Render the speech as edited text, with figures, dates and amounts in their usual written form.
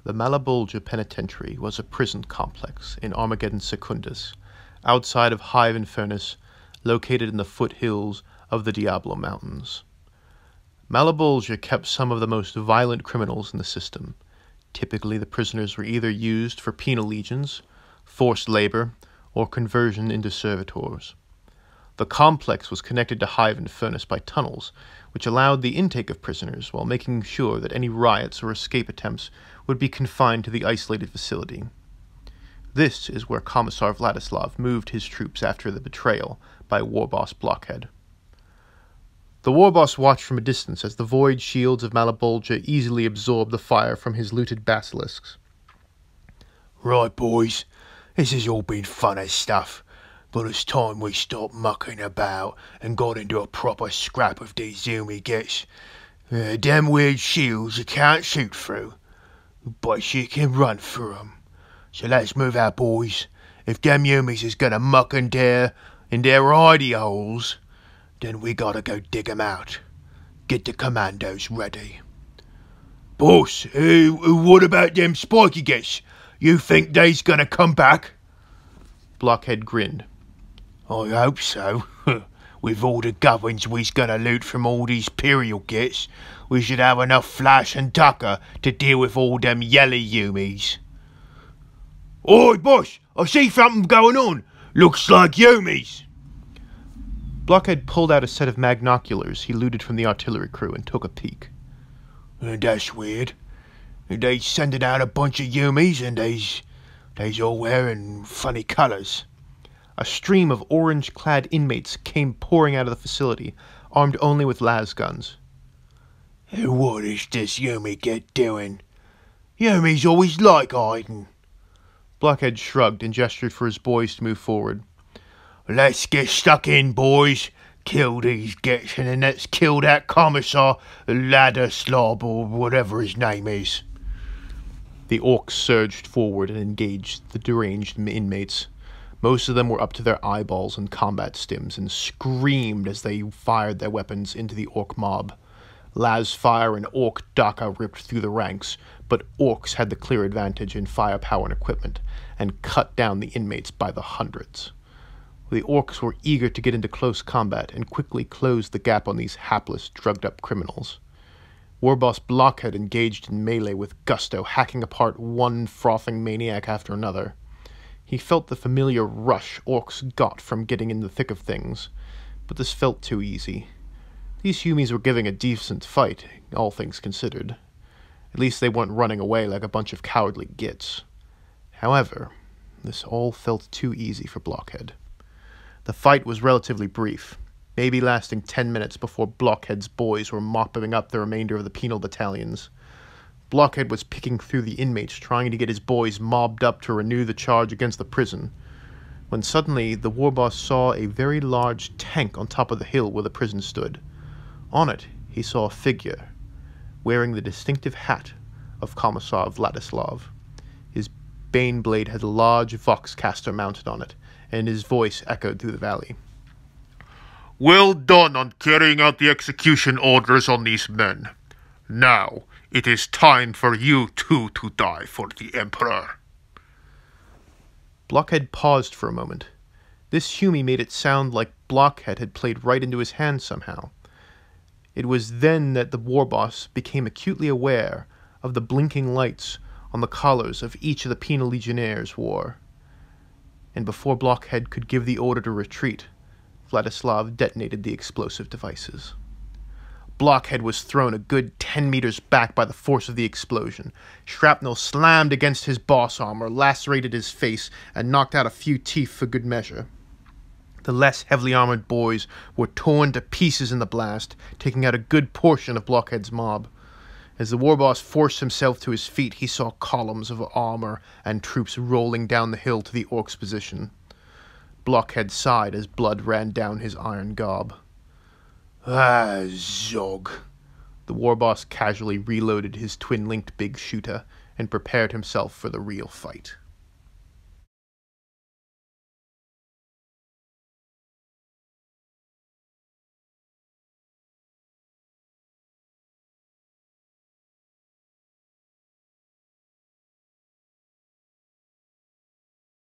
The Malabolja Penitentiary was a prison complex in Armageddon Secundus, outside of Hive Infernus, located in the foothills of the Diablo Mountains. Malabolja kept some of the most violent criminals in the system. Typically, the prisoners were either used for penal legions, forced labor, or conversion into servitors. The complex was connected to Hive Infernus by tunnels, which allowed the intake of prisoners while making sure that any riots or escape attempts would be confined to the isolated facility. This is where Commissar Vladislav moved his troops after the betrayal by Warboss Blokkhed. The Warboss watched from a distance as the void shields of Malabolja easily absorbed the fire from his looted basilisks. Right, boys, this has all been fun as stuff, but it's time we stopped mucking about and got into a proper scrap of these Yumi gets. Them weird shields you can't shoot through, but you can run through 'em. So let's move out, boys. If them Yumis is gonna muck and dare in their hidey holes, then we gotta go dig 'em out. Get the commandos ready. Boss, what about them spiky gets? You think they's gonna come back? Blokkhed grinned. I hope so. With all the gubbins we's gonna loot from all these Imperial gets, we should have enough flash and tucker to deal with all them yelly Yumis. Oi, boss, I see something going on. Looks like Yumis. Blokkhed pulled out a set of magnoculars he looted from the artillery crew and took a peek. That's weird. They sending out a bunch of Yumis and they's all wearing funny colours. A stream of orange-clad inmates came pouring out of the facility, armed only with las guns. What is this Yumi get doing? Yumis always like hiding. Blokkhed shrugged and gestured for his boys to move forward. Let's get stuck in, boys. Kill these gets and then let's kill that Commissar Vladislav or whatever his name is. The orcs surged forward and engaged the deranged inmates. Most of them were up to their eyeballs in combat stims and screamed as they fired their weapons into the orc mob. Las fire and orc daka ripped through the ranks, but orcs had the clear advantage in firepower and equipment, and cut down the inmates by the hundreds. The orcs were eager to get into close combat and quickly closed the gap on these hapless, drugged-up criminals. Warboss Blokkhed engaged in melee with gusto, hacking apart one frothing maniac after another. He felt the familiar rush orcs got from getting in the thick of things, but this felt too easy. These Yumis were giving a decent fight, all things considered. At least they weren't running away like a bunch of cowardly gits. However, this all felt too easy for Blokkhed. The fight was relatively brief, maybe lasting 10 minutes before Blockhead's boys were mopping up the remainder of the penal battalions. Blokkhed was picking through the inmates, trying to get his boys mobbed up to renew the charge against the prison, when suddenly the warboss saw a very large tank on top of the hill where the prison stood. On it, he saw a figure, wearing the distinctive hat of Commissar Vladislav. His bane blade had a large voxcaster mounted on it, and his voice echoed through the valley. Well done on carrying out the execution orders on these men. Now, it is time for you two to die for the Emperor. Blokkhed paused for a moment. This Yumi made it sound like Blokkhed had played right into his hands somehow. It was then that the warboss became acutely aware of the blinking lights on the collars of each of the penal legionnaires wore. And before Blokkhed could give the order to retreat, Vladislav detonated the explosive devices. Blokkhed was thrown a good 10 meters back by the force of the explosion. Shrapnel slammed against his boss armor, lacerated his face, and knocked out a few teeth for good measure. The less heavily armored boys were torn to pieces in the blast, taking out a good portion of Blockhead's mob. As the warboss forced himself to his feet, he saw columns of armor and troops rolling down the hill to the orc's position. Blokkhed sighed as blood ran down his iron gob. Zog. The warboss casually reloaded his twin-linked big shooter and prepared himself for the real fight.